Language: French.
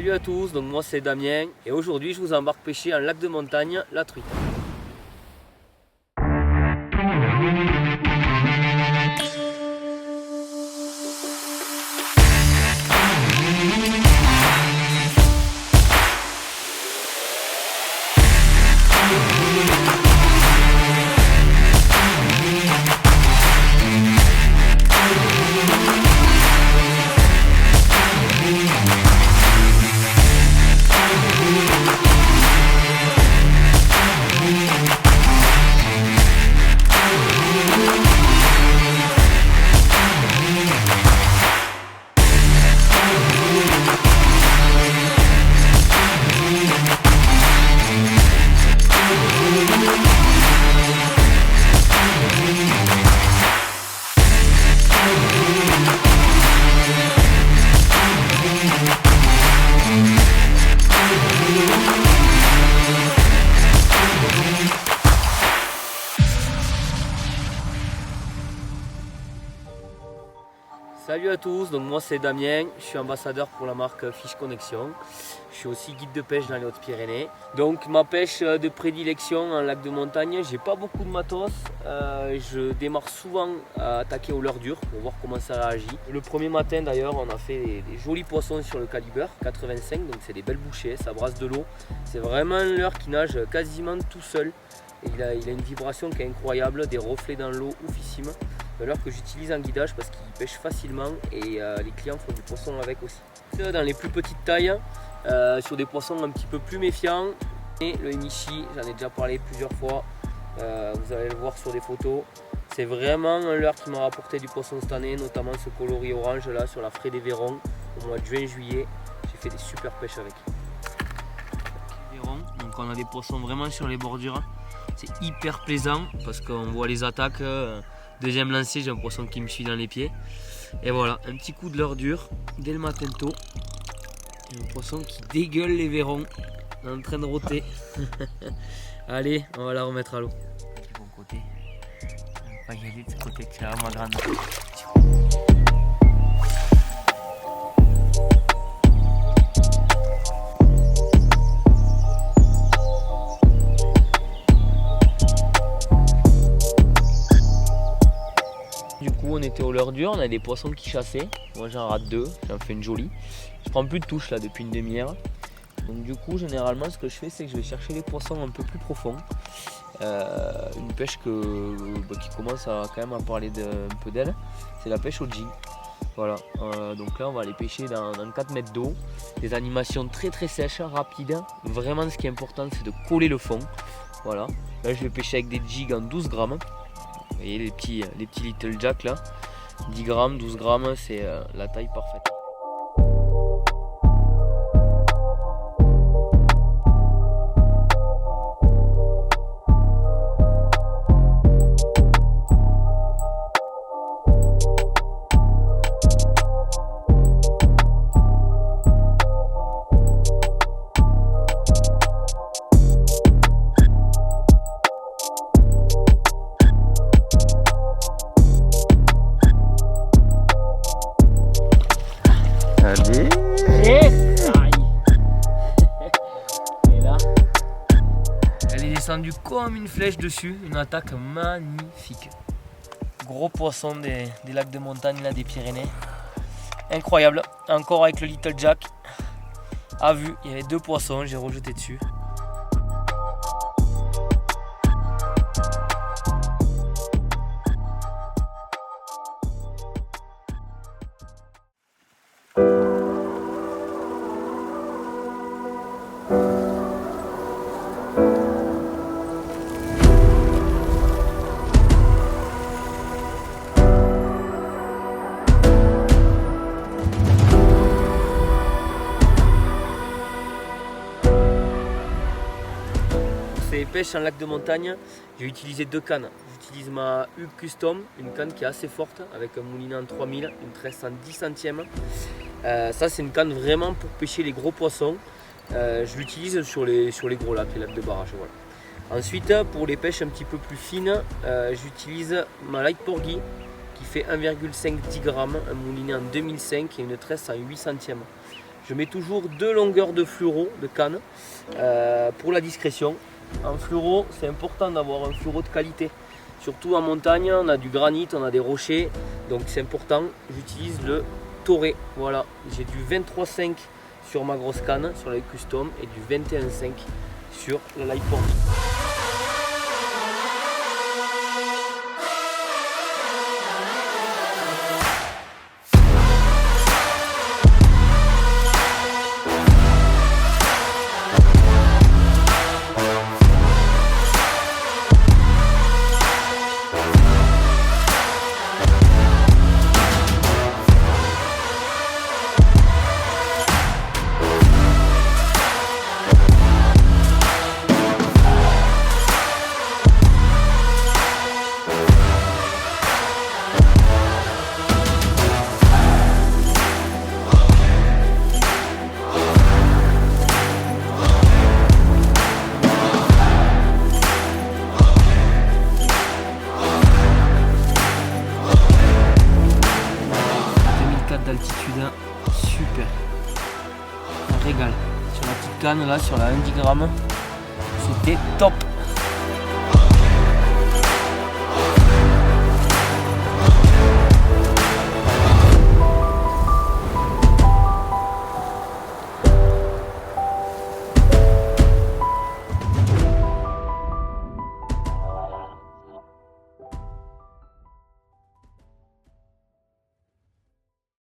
Salut à tous, donc moi c'est Damien et aujourd'hui je vous embarque pêcher un lac de montagne, la truite. Salut à tous, donc moi c'est Damien, je suis ambassadeur pour la marque Fish Connection. Je suis aussi guide de pêche dans les Hautes-Pyrénées. Donc ma pêche de prédilection en lac de montagne, j'ai pas beaucoup de matos. Je démarre souvent à attaquer au leurre dur pour voir comment ça réagit. Le premier matin d'ailleurs, on a fait des jolis poissons sur le calibre 85, donc c'est des belles bouchées, ça brasse de l'eau. C'est vraiment un leurre qui nage quasiment tout seul. Et il a une vibration qui est incroyable, des reflets dans l'eau oufissimes. Un leurre que j'utilise en guidage parce qu'il pêche facilement et les clients font du poisson avec aussi. Dans les plus petites tailles, sur des poissons un petit peu plus méfiants, et le Enishi, j'en ai déjà parlé plusieurs fois, vous allez le voir sur des photos. C'est vraiment un leurre qui m'a rapporté du poisson cette année, notamment ce coloris orange là sur la fraie des Vérons au mois de juin-juillet. J'ai fait des super pêches avec. Donc on a des poissons vraiment sur les bordures. C'est hyper plaisant parce qu'on voit les attaques. Deuxième lancé, j'ai un poisson qui me suit dans les pieds. Et voilà, un petit coup de leurre dur dès le matin tôt. Et un poisson qui dégueule les Vérons, en train de rôter. Allez, on va la remettre à l'eau. Du bon côté. On va y aller de ce côté, tiens, ma grande. Du coup on était au leurre dur, on a des poissons qui chassaient. Moi j'en rate deux, j'en fais une jolie. Je prends plus de touches là depuis une demi-heure. Donc du coup généralement ce que je fais c'est que je vais chercher les poissons un peu plus profonds. Une pêche qui commence à quand même à parler un peu d'elle, c'est la pêche au jig. Voilà, donc là on va aller pêcher dans 4 mètres d'eau. Des animations très très sèches, rapides. Vraiment ce qui est important c'est de coller le fond. Voilà, là je vais pêcher avec des jigs en 12 grammes. Vous voyez les petits Little Jack là, 10 grammes, 12 grammes, c'est la taille parfaite. Allez. Et là, elle est descendue comme une flèche dessus, une attaque magnifique. Gros poisson des lacs de montagne là, des Pyrénées. Incroyable, encore avec le Little Jack. À vue, il y avait 2 poissons, j'ai rejeté dessus. Ces pêches en lac de montagne, j'ai utilisé 2 cannes. J'utilise ma Hub Custom, une canne qui est assez forte avec un moulinet en 3000, une tresse en 10 centièmes. Ça c'est une canne vraiment pour pêcher les gros poissons. Je l'utilise sur les gros lacs, les lacs de barrage. Voilà. Ensuite pour les pêches un petit peu plus fines, j'utilise ma Light Porgy qui fait 1,5 10 grammes, un moulinet en 2005 et une tresse en 8 centièmes. Je mets toujours 2 longueurs de fluoro, de canne, pour la discrétion. En fluoro, c'est important d'avoir un fluoro de qualité. Surtout en montagne, on a du granit, on a des rochers, donc c'est important. J'utilise le Toray. Voilà, j'ai du 23,5 sur ma grosse canne, sur la custom, et du 21,5 sur la light form. D'altitude, super, un régal sur la petite canne là, sur la 1 10 grammes, c'était top.